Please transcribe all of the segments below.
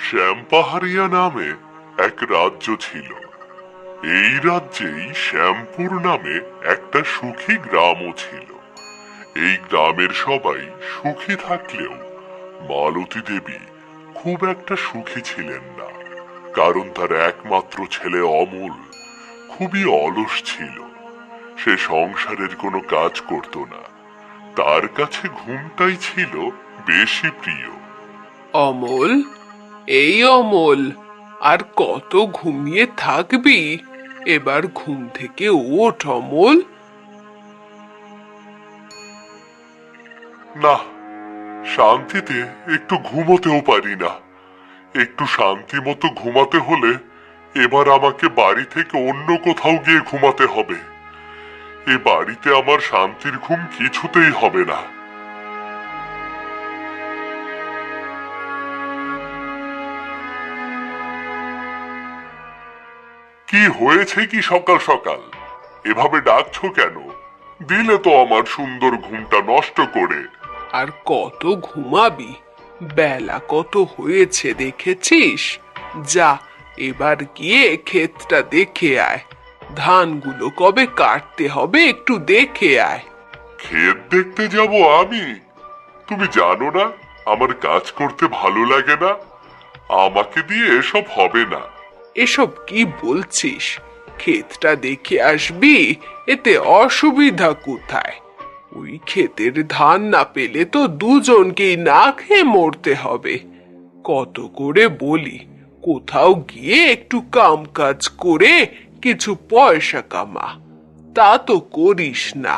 শ্যামপাহাড়িয়া নামে এক রাজ্য ছিল। এই রাজ্যেই শ্যামপুর নামে একটা সুখী গ্রামও ছিল। এই গ্রামের সবাই সুখী থাকলেও মালতী দেবী খুব একটা সুখী ছিলেন না, কারণ তার একমাত্র ছেলে অমল খুবই অলস ছিল। সে সংসারের কোনো কাজ করত না, তার কাছে ঘুমটাই ছিল বেশি প্রিয়। অমল, এই অমল, আর কত ঘুমিয়ে থাকবি? এবার ঘুম থেকে ওঠ অমল। না, শান্তিতে একটু ঘুমোতেও পারি না। একটু শান্তি মতো ঘুমাতে হলে এবার আমাকে বাড়ি থেকে অন্য কোথাও গিয়ে ঘুমাতে হবে। এ বাড়িতে আমার শান্তির ঘুম কিছুতেই হবে না। কি হয়েছে কি সকাল সকাল? এভাবে ডাকছো কেন? দিলে তো আমার সুন্দর ঘুমটা নষ্ট করে। আর কত ঘুমাবি? বেলা কত হয়েছে দেখেছিস? যা, এবার গিয়ে ক্ষেতটা দেখে আয়। ধানগুলো কবে কাটতে হবে একটু দেখে আয়। ক্ষেত দেখতে যাব আমি? তুমি জানো না আমার কাজ করতে ভালো লাগে না? আমাকে দিয়ে এসব হবে না। এসব কি বলছিস? ক্ষেতটা দেখে আসবি, এতে অসুবিধা কোথায়? ওই ক্ষেতের ধান না পেলে তো দুজনকেই না খেয়ে মরতে হবে। কত করে বলি, কোথাও গিয়ে একটু কাম কাজ করে কিছু পয়সা কামা, তা তো করিস না।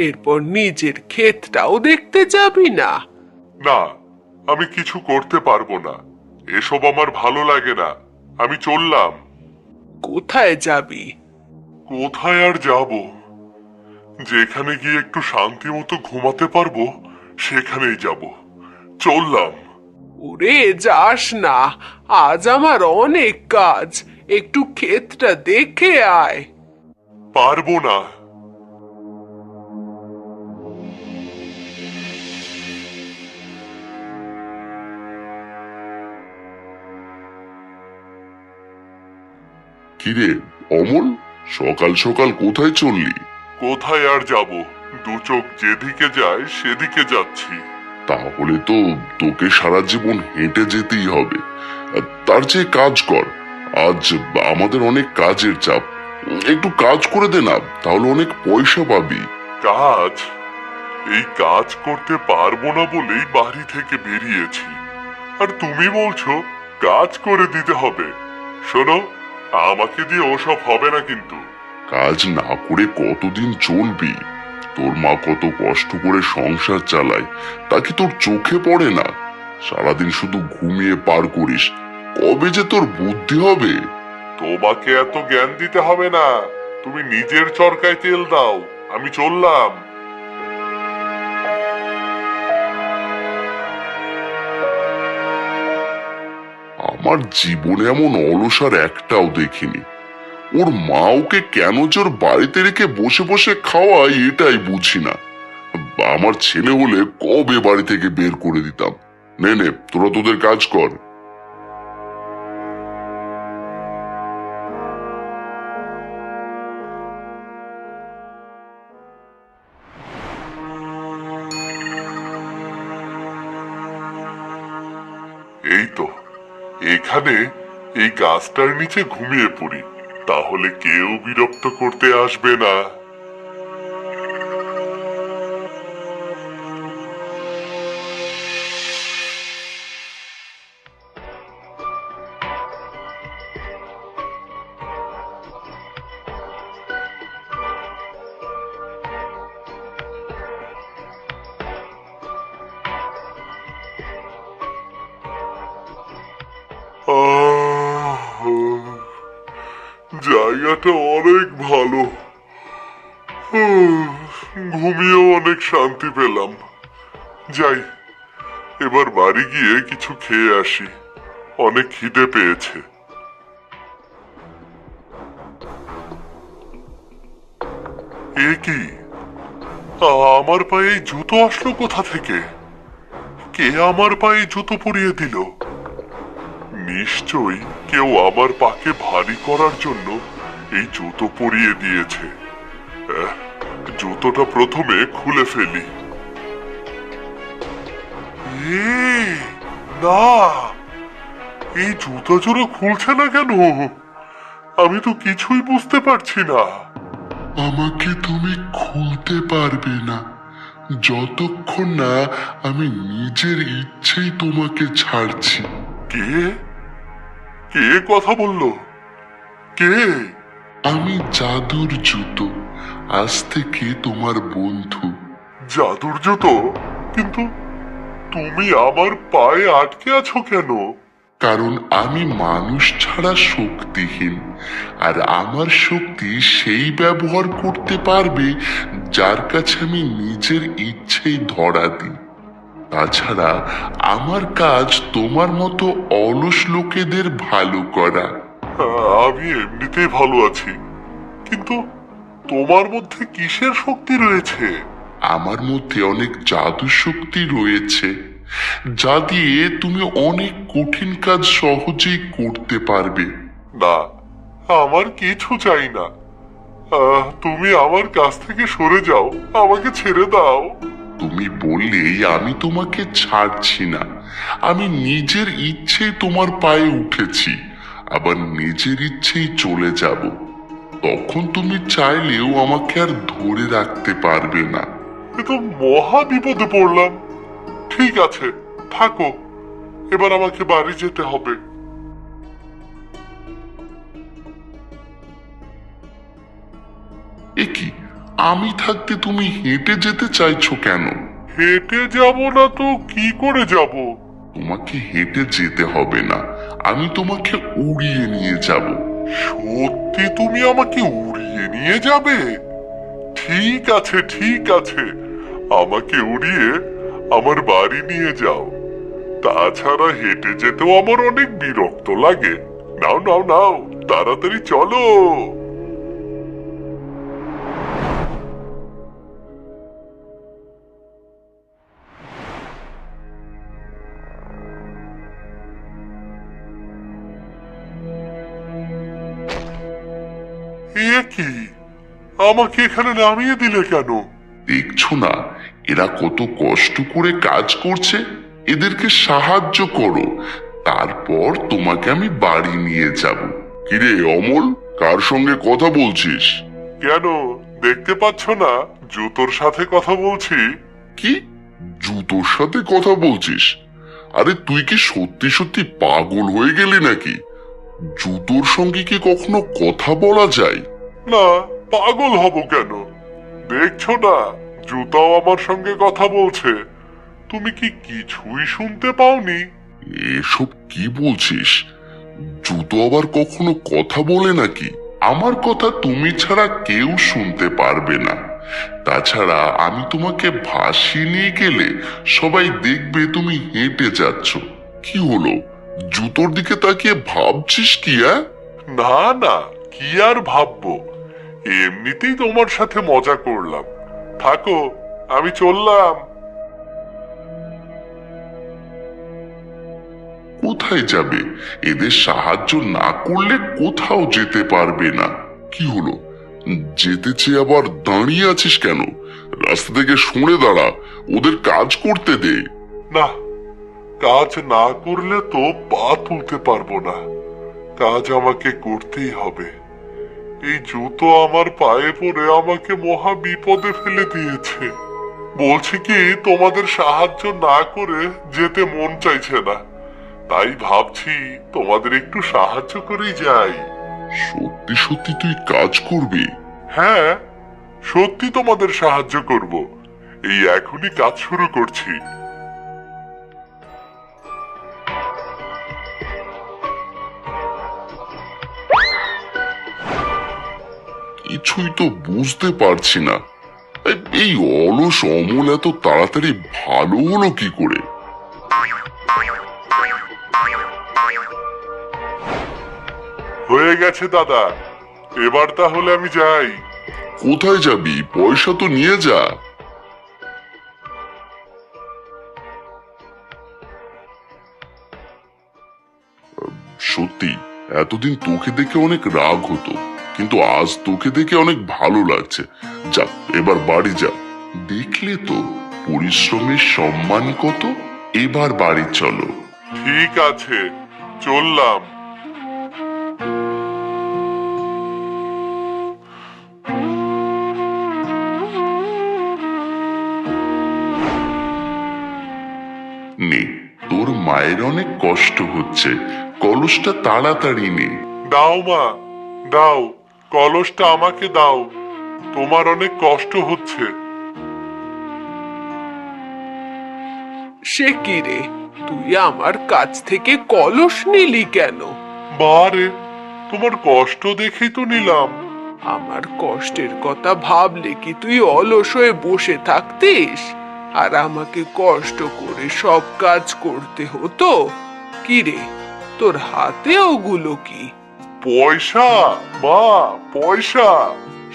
এরপর নিজের ক্ষেতটাও দেখতে যাবি না। না, আমি কিছু করতে পারবো না। এসব আমার ভালো লাগে না। আমি চললাম। কোথায় যাবি? কোথায় আর যাব? যেখানে গিয়ে একটু শান্তি মতো ঘুমাতে পারবো সেখানেই যাব। চললাম। ওরে যাস না, আজ আমার অনেক কাজ। একটু ক্ষেতটা দেখে আয়। পারবো না। কিরে অমল, সকাল সকাল কোথায় চললি? কোথায় আর যাব? দু চোখ যেদিকে যায় সেদিকে যাচ্ছি। তাহলে তো তোকে সারা জীবন হেঁটে যেতেই হবে। তার চেয়ে কাজ কর। আজ আমাদের অনেক কাজের চাপ। একটু কাজ করে দে না, তাহলে অনেক পয়সা পাবি। কাজ? এই কাজ করতে পারবো না বলেই বাড়ি থেকে বেরিয়েছি, আর তুমি বলছো কাজ করে দিতে হবে? শোনো, আমাকে দিয়ে ওসব হবে না কিন্তু। কাজ না করে কতদিন চলবি? তোর মা কত কষ্ট করে সংসার চালায়, তা কি তোর চোখে পড়ে না? সারাদিন শুধু ঘুমিয়ে পার করিস। কবে যে তোর বুদ্ধি হবে? তোমাকে এত জ্ঞান দিতে হবে না। তুমি নিজের চরকায় তেল দাও। আমি চললাম। আমার জীবনে এমন অলস আর একটাও দেখিনি। ওর মা ওকে কেন যে ওর বাড়িতে রেখে বসে বসে খাওয়ায় এটাই বুঝি না। আমার ছেলে হলে কবে বাড়ি থেকে বের করে দিতাম। নে নে, তোরা তোদের কাজ কর। এই তো, এখানে এই গাছটার নিচে ঘুমিয়ে পড়ি, তাহলে কেউ বিরক্ত করতে আসবে না। আহ, জায়গাটা অনেক ভালো। ঘুমিয়েও অনেক শান্তি পেলাম। যাই, এবার বাড়ি গিয়ে কিছু খেয়ে আসি। অনেক খিদে পেয়েছে। এ কি? আমার পায়ে এই জুতো আসলো কোথা থেকে? কে আমার পায়ে জুতো পরিয়ে দিল? নিশ্চয়ই কেউ আমার পাকে ভারী করার জন্য এই জুতো পরিয়ে দিয়েছে। জুতোটা প্রথমে খুলে ফেলি। না, এই জুতো জোড়া খুলছে না কেন? আমি তো কিছুই বুঝতে পারছি না। আমাকে তুমি খুলতে পারবে না যতক্ষণ না আমি নিজের ইচ্ছেই তোমাকে ছাড়ছি। কে কে কথা বললো? কে? আমি জাদুর জুতো, আজ থেকে তোমার বন্ধু। জাদুর জুতো? কিন্তু তুমি আমার পায়ে আটকে আছো কেন? কারণ আমি মানুষ ছাড়া শক্তিহীন, আর আমার শক্তি সেই ব্যবহার করতে পারবে যার কাছে আমি নিজের ইচ্ছেই ধরা দিই। তাছাড়া আমার কাজ তোমার মতো অলস লোকেদের ভালো করা। আমি এমনিতেই ভালো আছি, কিন্তু তোমার মধ্যে কিসের শক্তি রয়েছে? আমার মধ্যে অনেক জাদু শক্তি রয়েছে, যা দিয়ে তুমি অনেক কঠিন কাজ সহজেই করতে পারবে। না, আমার কিছু চাই না। তুমি আমার কাছ থেকে সরে যাও, আমাকে ছেড়ে দাও। তুমি বললেই আমি তোমাকে ছাড়ছি না। আমি নিজের ইচ্ছেই তোমার পায়ে উঠেছি, আবার নিজের ইচ্ছেই চলে যাব। তখন তুমি চাইলেও আমাকে আর ধরে রাখতে পারবে না। এ তো মহা বিপদে পড়লাম। ঠিক আছে, থাকো, এবার আমাকে বাড়ি যেতে হবে। এ কি, আমি থাকতে তুমি হেঁটে যেতে চাইছো কেন? হেঁটে যাব না তো কি করে যাব? তোমাকে হেঁটে যেতে হবে না, আমি তোমাকে উড়িয়ে নিয়ে যাব। সত্যি তুমি আমাকে উড়িয়ে নিয়ে যাবে? ঠিক আছে, ঠিক আছে, আমাকে উড়িয়ে আমার বাড়ি নিয়ে যাও। তাছাড়া হেঁটে যেতেও আমার অনেক বিরক্ত লাগে। নাও নাও নাও, তাড়াতাড়ি চলো। এ কি, আমাকে এখানে নামিয়ে দিলে কেন? দেখছো না এরা কত কষ্ট করে কাজ করছে? এদেরকে সাহায্য করো, তারপর তোমাকে আমি বাড়ি নিয়ে যাব। কিরে অমল, কার সঙ্গে কথা বলছিস? কেন, দেখতে পাচ্ছ না জুতোর সাথে কথা বলছি? কি, জুতোর সাথে কথা বলছিস? আরে তুই কি সত্যি সত্যি পাগল হয়ে গেলি নাকি? জুতোর সঙ্গে কি কখনো কথা বলা যায়? না, পাগল হব কেন? দেখছো না জুতাও আমার সঙ্গে কথা বলছে। তুমি কি কিছুই শুনতে পাওনি? এসব কি বলছিস? জুতো আবার কখনো কথা বলে নাকি? আমার কথা তুমি ছাড়া কেউ শুনতে পারবে না। তাছাড়া আমি তোমাকে ভাসিয়ে নিয়ে গেলে সবাই দেখবে তুমি হেঁটে যাচ্ছ। কি হলো, জুতোর দিকে তাকিয়ে ভাবছিস কি? না না, কি আর ভাববো, এমনিতেই তোমার সাথে মজা করলাম। থাকো, আমি চললাম। কোথায় যাবে? এদের সাহায্য না করলে কোথাও যেতে পারবে না। কি হলো, যেতে চেয়ে আবার দাঁড়িয়ে আছিস কেন? রাস্তা থেকে সরে দাঁড়া, ওদের কাজ করতে দে। না, কাজ না করলে তো পা তুলতে পারবো না। কাজ আমাকে করতেই হবে। এই জুতো আমার পায়ে পড়ে আমাকে মহা বিপদে ফেলে দিয়েছে। বলছি কি, তোমাদের সাহায্য না করে যেতে মন চাইছে না, তাই ভাবছি তোমাদের একটু সাহায্য করেই যাই। সত্যি সত্যি তুই কাজ করবি? হ্যাঁ, সত্যি তোমাদের সাহায্য করব। এই এখনই কাজ শুরু করছি। কিছুই তো বুঝতে পারছি না, এই অলস অমল এত তাড়াতাড়ি ভালো হলো কি করে? হয়ে গেছে দাদা, এবার তাহলে আমি যাই। কোথায় যাবি? পয়সা তো নিয়ে যা। সত্যি এতদিন তোকে দেখে অনেক রাগ হতো, কিন্তু আজ তোকে দেখে অনেক ভালো লাগছে। যা এবার বাড়ি যা। দেখলে তো পরিশ্রমের সম্মান কত। এবার বাড়ি চলো। ঠিক আছে, চললাম। নে, তোর মায়ের অনেক কষ্ট হচ্ছে, কলসটা তাড়াতাড়ি নে। দাও মা, দাও, কলসটা আমাকে দাও, তোমার অনেক কষ্ট হচ্ছে। সে কি রে, তুই আমার কাছ থেকে কলস নিলি কেন? বারে, তোমার কষ্ট দেখেই তো নিলাম। আমার কষ্টের কথা ভাবলে কি তুই অলস হয়ে বসে থাকতিস আর আমাকে কষ্ট করে সব কাজ করতে হতো? কি রে, তোর হাতে ওগুলো কি? পয়সা মা, পয়সা।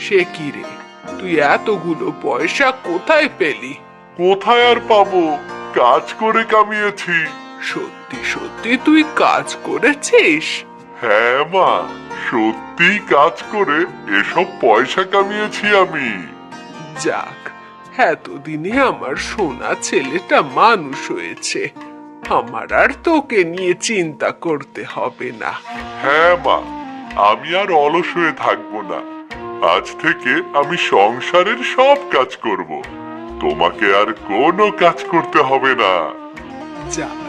সে কি রে, তুই এতগুলো পয়সা কোথায় পেলি? কোথায় আর পাবো, কাজ করে কামিয়েছি। সত্যি সত্যি তুই কাজ করেছিস? হ্যাঁ মা, সত্যি কাজ করে এসব পয়সা কামিয়েছি আমি। যাক, এতদিনে আমার সোনা ছেলেটা মানুষ হয়েছে, আমার আর তোকে নিয়ে চিন্তা করতে হবে না। হ্যাঁ মা, আমি আর অলস হয়ে থাকবো না। আজ থেকে আমি সংসারের সব কাজ করব, তোমাকে আর কোনো কাজ করতে হবে না। যাক,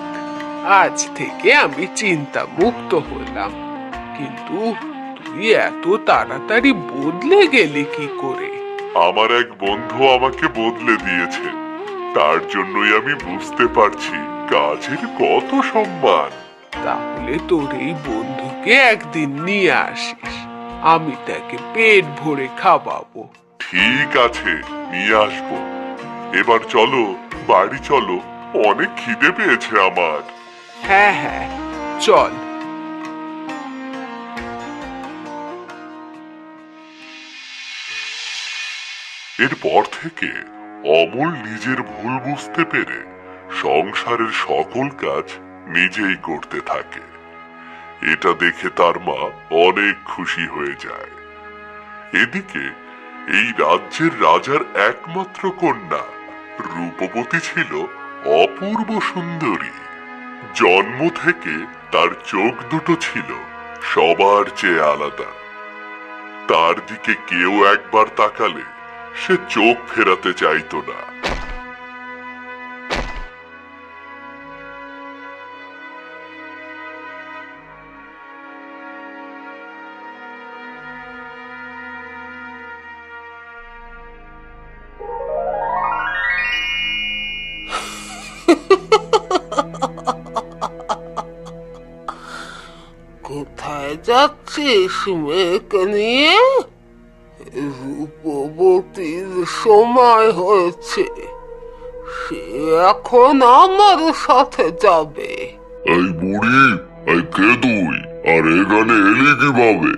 আজ থেকে আমি চিন্তা মুক্ত হলাম। কিন্তু তুই এত তাড়াতাড়ি বদলে গেলি কি করে? আমার এক বন্ধু আমাকে বদলে দিয়েছে, তার জন্যই আমি বুঝতে পারছি কাজের কত সম্মান। তাহলে তোর এই বন্ধুকে একদিন নিয়ে আসিস, আমি তাকে পেট ভরে খাওয়াবো। ঠিক আছে, নিয়ে আসবো। এবার চলো, বাড়ি চলো, অনেক খিদে পেয়েছে আমার। হ্যাঁ হ্যাঁ, চল। এরপর থেকে অমল নিজের ভুল বুঝতে পেরে সংসারের সকল কাজ নিজেই করতে থাকে। এটা দেখে তার মা অনেক খুশি হয়ে যায়। এদিকে এই রাজ্যের রাজার একমাত্র কন্যা রূপবতী ছিল অপূর্ব সুন্দরী। জন্ম থেকে তার চোখ দুটো ছিল সবার চেয়ে আলাদা। তার দিকে কেউ একবার তাকালে সে চোখ ফেরাতে চাইতো না। কোথায় যাচ্ছিস মেয়েকে নিয়ে? রূপবতীর সময় হয়েছে, সে এখন আমার সাথে যাবে। এই বুড়ি, এই কে তুই, আর এখানে এলি কিভাবে?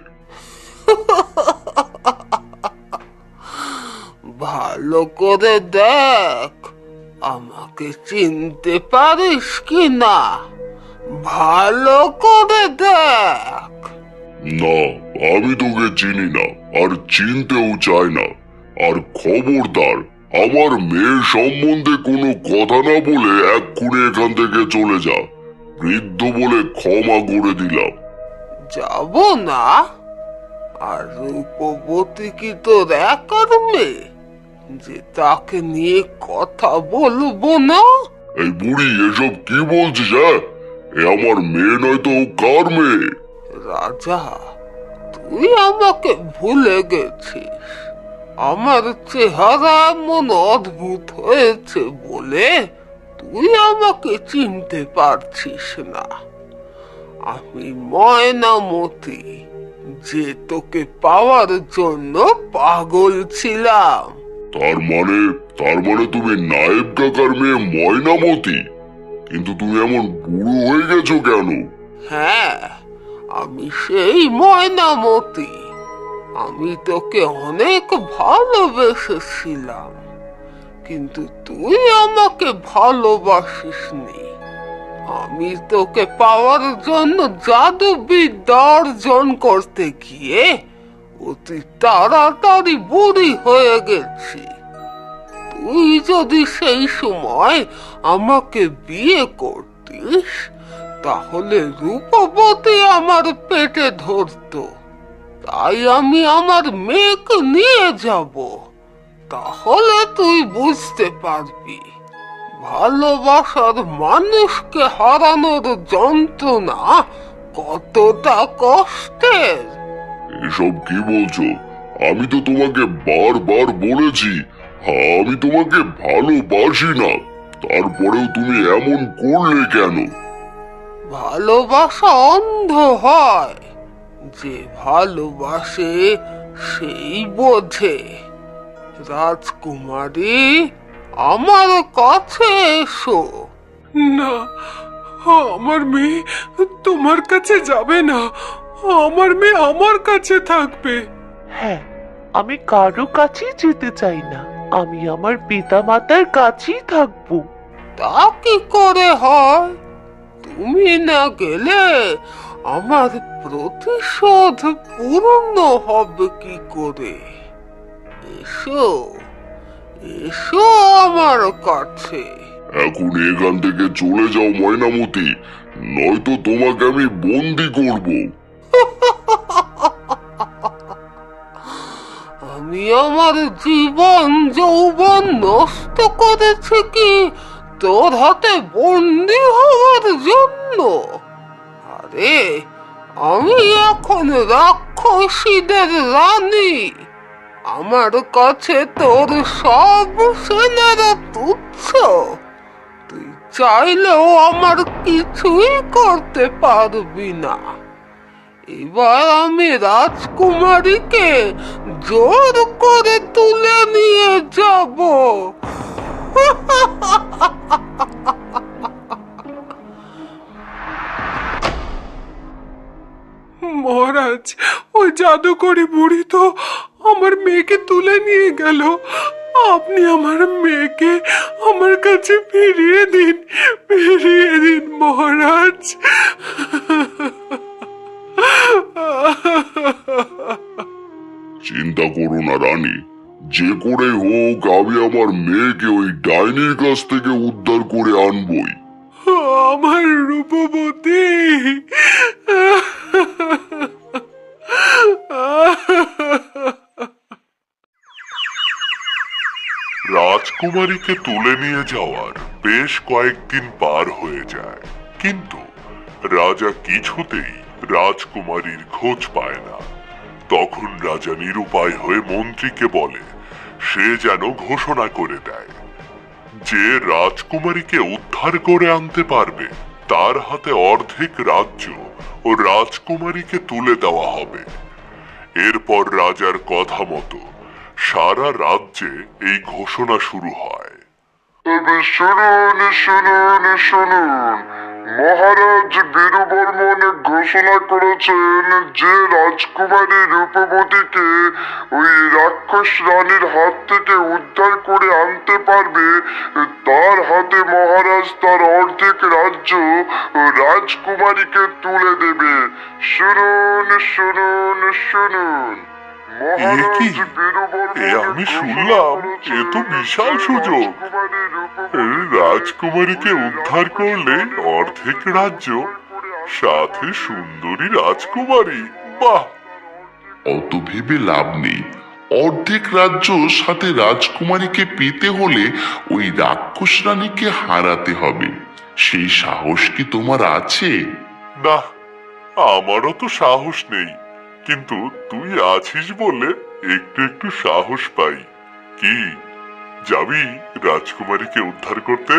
ভালো করে দেখ, আমাকে চিনতে পারিস কি না, ভালো করে দেখ। না, আমি তোকে চিনি না, আর চিনতেও চাই না। আর খবরদার, আমার মেয়ের সম্বন্ধে কোনো কথা না বলে এক্ষুনি এখান থেকে চলে যা। বৃদ্ধ বলে ক্ষমা করে দিলাম। যাব না? আর রূপবতী কি তোর একার মেয়ে যে তাকে নিয়ে কথা বলবো না? এই বুড়ি, এসব কি বলছিস? হ্যাঁ, এ আমার মেয়ে নয় তো কার মেয়ে? রাজা, তুই আমাকে ভুলে গেছিস। আমার চেহারা এমন অদ্ভুত হয়েছে বলে তুই আমাকে চিনতে পারছিস না। আমি ময়নামতি, যে তোকে পাওয়ার জন্য পাগল ছিলাম। তার মানে তুমি নায়েব কাকার মেয়ে ময়নামতি? কিন্তু তুমি এমন বুড়ো হয়ে গেছো কেন? হ্যাঁ, আমি সেই ময়নামতি। আমি তোকে অনেক ভালোবেসেছিলাম, কিন্তু তুই আমাকে ভালোবাসিসনি। আমি তোকে পাওয়ার জন্য জাদুবিদ্যা অর্জন করতে গিয়ে অতি তাড়াতাড়ি বুড়ি হয়ে গেছি। তুই যদি সেই সময় আমাকে বিয়ে করতিস, তাহলে রূপবতী আমার পেটে ধরতো। তাই আমি আমার মেয়েকে নিয়ে যাব, তাহলে তুই বুঝতে পারবি ভালোবাসার মানুষকে হারানোর যন্ত্রণা কতটা কষ্টের। এসব কি বলছো? আমি তো তোমাকে বারবার বলেছি আমি তোমাকে ভালোবাসি না, তারপরেও তুমি এমন করলে কেন? ভালোবাসা অন্ধ হয়, যে ভালোবাসে সেই বোঝে। রাজকুমারী, আমার কাছে এসো। না, আমার মেয়ে তোমার কাছে যাবে না। আমার মেয়ে আমার কাছে থাকবে। হ্যাঁ, আমি কারো কাছেই যেতে চাই না। আমি আমার পিতা মাতার কাছেই থাকবো। তা কি করে হয়? তুমি না গেলে আমার প্রতিশোধ পূর্ণ হবে কি করে? এসো, এসো আমার কাছে। এখন এখান থেকে চলে যাও ময়নামতি, নয়তো তোমাকে আমি বন্দি করব। আমি আমার জীবন যৌবন নষ্ট করেছি কি তোর হাতে বন্দি হওয়ার জন্য? আরে, আমি এখন রাক্ষসীদের রানী। আমার কাছে তোর সব সেনারা তুচ্ছ। তুই চাইলেও আমার কিছুই করতে পারবি না। এবার আমি রাজকুমারীকে জোর করে তুলে নিয়ে যাব। মহারাজ, ওই জাদুকরি বুড়ি তো আমার মেয়েকে তুলে নিয়ে গেল। আপনি আমার মেয়েকে আমার কাছে ফিরিয়ে দিন, ফিরিয়ে দিন মহারাজ। চিন্তা করো না রানী, যে করে হোক আমি আমার মেয়েকে ওই ডাইনির কাছ থেকে উদ্ধার করে আনবই। আমার রূপবতী। রাজকুমারীকে তুলে নিয়ে যাওয়ার বেশ কয়েকদিন পার হয়ে যায়, কিন্তু রাজা কিছুতেই রাজকুমারীর খোঁজ পায় না। তখন রাজা নিরুপায় হয়ে মন্ত্রীকে বলে সে যেন ঘোষণা করে দেয় যে রাজকুমারীকে উদ্ধার করে আনতে পারবে তার হাতে অর্ধেক রাজ্য ও রাজকুমারীকে তুলে দেওয়া হবে। এরপর রাজার কথা মতো সারা রাজ্যে এই ঘোষণা শুরু হয়। তবে শুনুন শুনুন শুনুন, মহারাজ বীরবর্মন ঘোষণা করেছেন যে রাজকুমারী রূপবতীকে ওই রাক্ষস রানীর হাত থেকে উদ্ধার করে আনতে পারবে তার হাতে মহারাজ তার অর্ধেক রাজ্য রাজকুমারীকে তুলে দেবে। শুনুন শুনুন শুনুন, কি? এ আমি শুনলাম, এ তো বিশাল সুযোগ। রাজকুমারীকে উদ্ধার করলে অর্ধেক রাজ্য, সাথে সুন্দরী রাজকুমারী। বাহ! অত ভেবে লাভ নেই, অর্ধেক রাজ্য সাথে রাজকুমারীকে পেতে হলে ওই রাক্ষস রানীকে হারাতে হবে। সেই সাহস কি তোমার আছে? না, আমারও তো সাহস নেই, কিন্তু তুই আছিস বলে একটু একটু সাহস পাই। কি, যাবি রাজকুমারীকে উদ্ধার করতে?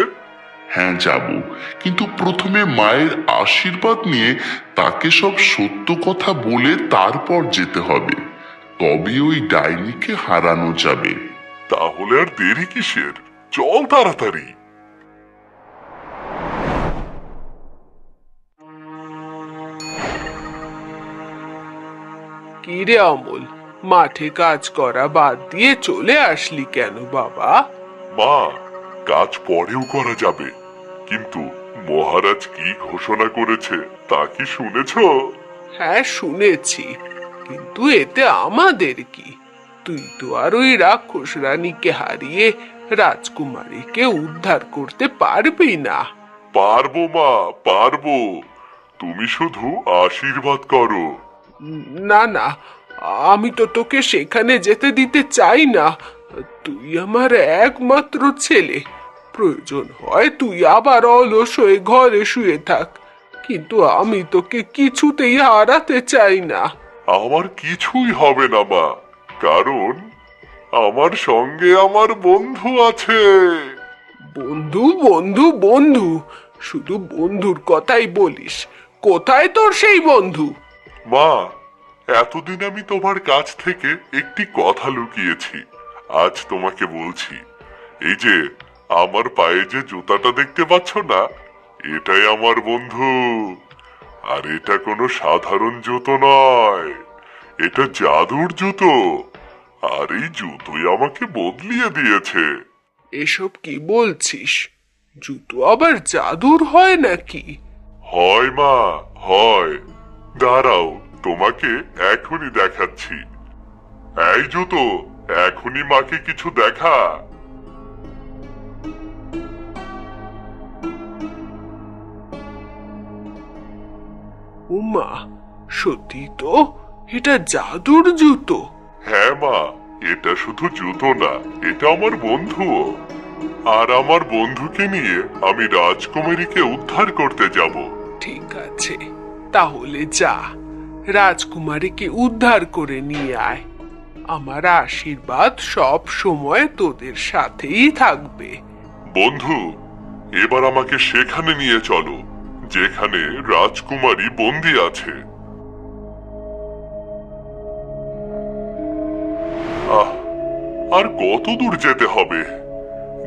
হ্যাঁ যাব, কিন্তু প্রথমে মায়ের আশীর্বাদ নিয়ে তাকে সব সত্য কথা বলে তারপর যেতে হবে, তবে ওই ডাইনিকে হারানো যাবে। তাহলে আর দেরি কিসের, চল তাড়াতাড়ি। কি রে অমল, মাঠে কাজ করা বাদ দিয়ে চলে আসলি কেন বাবা? মা, কাজ পরেও করা যাবে, কিন্তু মহারাজ কি ঘোষণা করেছে তা কি শুনেছো? হ্যাঁ, শুনেছি, কিন্তু এতে আমাদের কি? তুই তো আর ওই রাক্ষস রানীকে হারিয়ে রাজকুমারীকে উদ্ধার করতে পারবি না। পারবো মা, পারবো। তুমি শুধু আশীর্বাদ করো। না না, আমি তো তোকে সেখানে যেতে দিতে চাই না। তুই আমার একমাত্র ছেলে। প্রয়োজন হয় তুই আবার অলস হয়ে ঘরে শুয়ে থাক, কিন্তু আমি তোকে কিছুতেই হারাতে চাই না। আমার কিছুই হবে না মা, কারণ আমার সঙ্গে আমার বন্ধু আছে। বন্ধু বন্ধু বন্ধু, শুধু বন্ধুর কথাই বলিস। কোথায় তোর সেই বন্ধু? মা, এতদিন আমি তোমার কাছ থেকে একটি কথা লুকিয়েছি, আজ তোমাকে বলছি। এই যে আমার পায়ে যে জুতাটা দেখতে পাচ্ছ না, এটাই আমার বন্ধু। আর এটা কোনো সাধারণ জুতো নয়, এটা জাদুর জুতো। আর এই জুতোই আমাকে বদলিয়ে দিয়েছে। এসব কি বলছিস? জুতো আবার জাদুর হয় নাকি? হয় মা, হয়। দাঁড়াও, তোমাকে এখনই দেখাচ্ছি। এই জুতো, এখনই মাকে কিছু দেখা। উমা, সত্যি তো, এটা জাদুর জুতো। হ্যাঁ মা, এটা শুধু জুতো না, এটা আমার বন্ধুও। আর আমার বন্ধুকে নিয়ে আমি রাজকুমারীকে উদ্ধার করতে যাব। ঠিক আছে, তাহলে যা, রাজকুমারীকে উদ্ধার করে নিয়ে আয়। আমার আশীর্বাদ সব সময় তোদের সাথেই থাকবে। বন্ধু, এবার আমাকে সেখানে নিয়ে চলো যেখানে রাজকুমারী বন্দি আছে। আহ, আর কত দূর যেতে হবে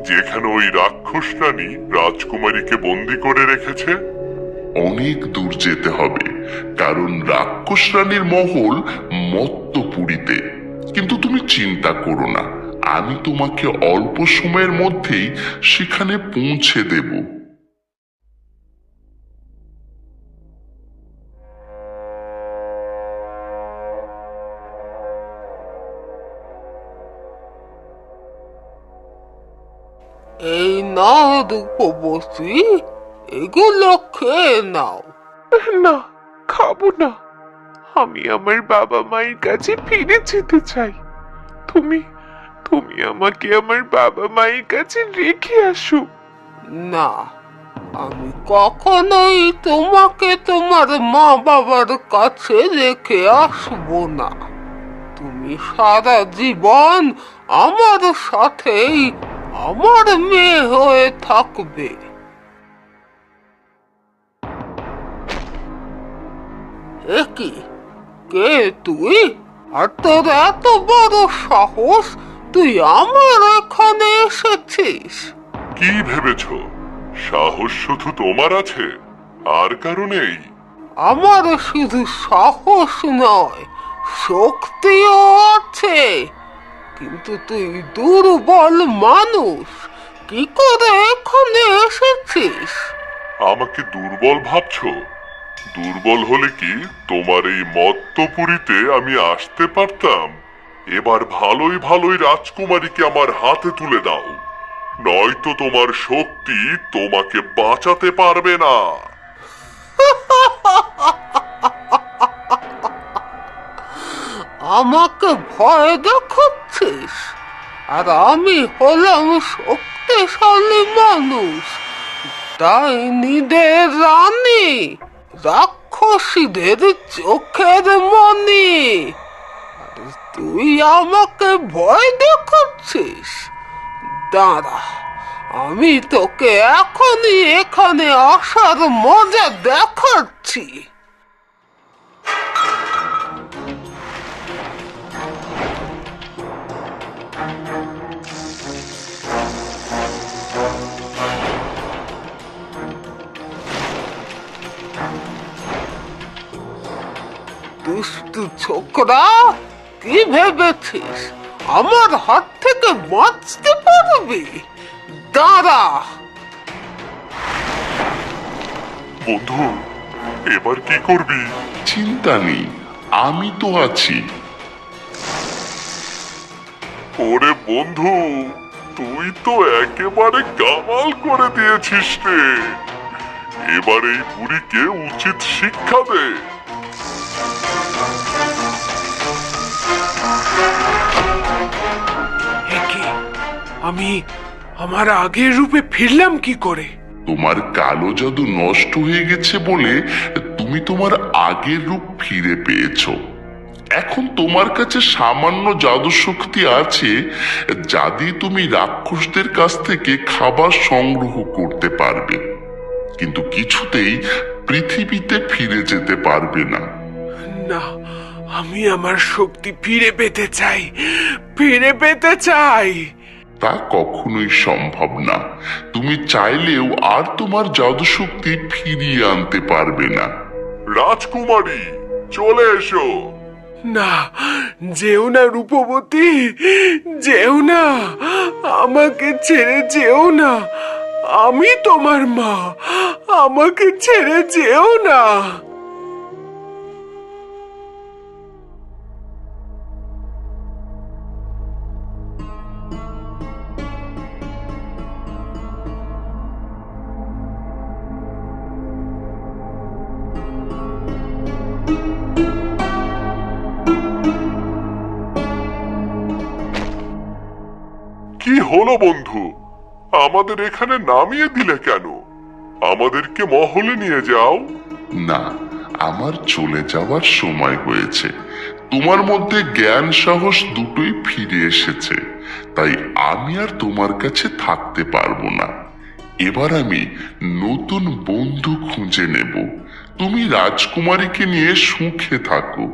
যেখানে ওই রাক্ষস রানী রাজকুমারীকে বন্দি করে রেখেছে? অনেক দূর যেতে হবে, কারণ রাক্ষস রানীর মহল মত্তপুরীতে। কিন্তু তুমি চিন্তা করো না, আমি তোমাকে অল্প সময়ের মধ্যেই সেখানে পৌঁছে দেব। এই নাও রূপবতী, এগুলো খেয়ে নাও। না, খাবো না। আমি আমার বাবা মায়ের কাছে ফিরে যেতে চাই। তুমি তুমি আমাকে আমার বাবা মায়ের কাছে রেখে আসো। না, আমি কখনোই তোমাকে তোমার মা বাবার কাছে রেখে আসবো না। তুমি সারা জীবন আমার সাথেই আমার মেয়ে হয়ে থাকবে। একি, কে তুই? আর তোর এত বড় সাহস, তুই আমার এখানে এসেছিস? কি ভেবেছো সাহস শুধু তোমার আছে, আর কারণেই? আমার শুধু সাহস নয়, শক্তিও আছে। কিন্তু তুই দুর্বল মানুষ, কি করে এখানে এসেছিস? আমাকে দুর্বল ভাবছো? দুর্বল হলে কি তোমার এই মত্তপুরীতে আমি আসতে পারতাম? এবার ভালোই ভালোই রাজকুমারীকে আমার হাতে তুলে দাও, নয়তো তোমার শক্তি তোমাকে বাঁচাতে পারবে না। আমাকে ভয় দেখাচ্ছিস? আর আমি হলাম শক্তিশালী মানুষ, ডাইনিদের রানী, রাক্ষসীদের চোখের মণি। আর তুই আমাকে ভয় দেখাচ্ছিস? দাঁড়া, আমি তোকে এখনই এখানে আসার মজা দেখাচ্ছি। দুষ্টু ছোকরা, কি ভেবেছিস আমার হাত থেকে বাঁচতে পারবি? দাঁড়া। বন্ধু এবার কি করবি? চিন্তা নেই, আমি তো আছি। ওরে বন্ধু, তুই তো একেবারে কামাল করে দিয়েছিস রে। এবার এই বুড়িকে উচিত শিক্ষা দে। একে আমি আমার আগের রূপে ফিরলাম কি করে? তোমার কালো জাদু নষ্ট হয়ে গেছে বলে তুমি তোমার আগের রূপ ফিরে পেয়েছো। এখন তোমার কাছে সামান্য জাদু শক্তি আছে, যা দিয়ে তুমি রাক্ষসদের কাছ থেকে খাবার সংগ্রহ করতে পারবে, কিন্তু কিছুতেই পৃথিবীতে ফিরে যেতে পারবে না। না, আমি আমার শক্তি ফিরে পেতে চাই, ফিরে পেতে চাই। তা কখনোই সম্ভব না। তুমি চাইলেও আর তোমার জাদু শক্তি ফিরিয়ে আনতে পারবে না। রাজকুমারী চলে এসো। না, যেও না রূপবতী, যেও না, আমাকে ছেড়ে যেও না। আমি তোমার মা, আমাকে ছেড়ে যেও না। কি হলো বন্ধু, আমাদের এখানে নামিয়ে দিলে কেন? আমাদেরকে মহলে নিয়ে যাও। না, আমার চলে যাওয়ার সময় হয়েছে। তোমার মধ্যে জ্ঞান সাহস দুটোই ফিরে এসেছে, তাই আমি আর তোমার কাছে থাকতে পারবো না। এবার আমি নতুন বন্ধু খুঁজে নেব। তুমি রাজকুমারীকে নিয়ে সুখে থাকো।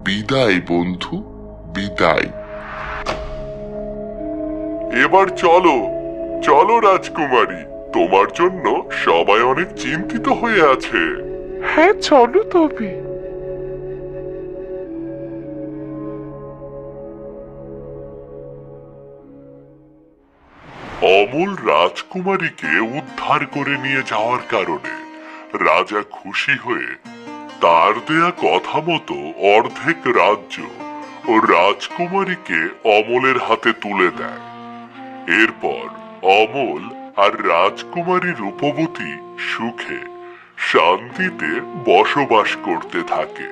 বিদায় বন্ধু, বিদায়। এবার চলো চলো রাজকুমারী, তোমার জন্য সবাই অনেক চিন্তিত হয়ে আছে। হ্যাঁ চলো তবে। অমল রাজকুমারীকে উদ্ধার করে নিয়ে যাওয়ার কারণে রাজা খুশি হয়ে তার দেয়া কথা মতো অর্ধেক রাজ্য ও রাজকুমারীকে অমলের হাতে তুলে দেয়। এরপর অমল আর রাজকুমারী রূপবতী সুখে শান্তিতে বসবাস করতে থাকে।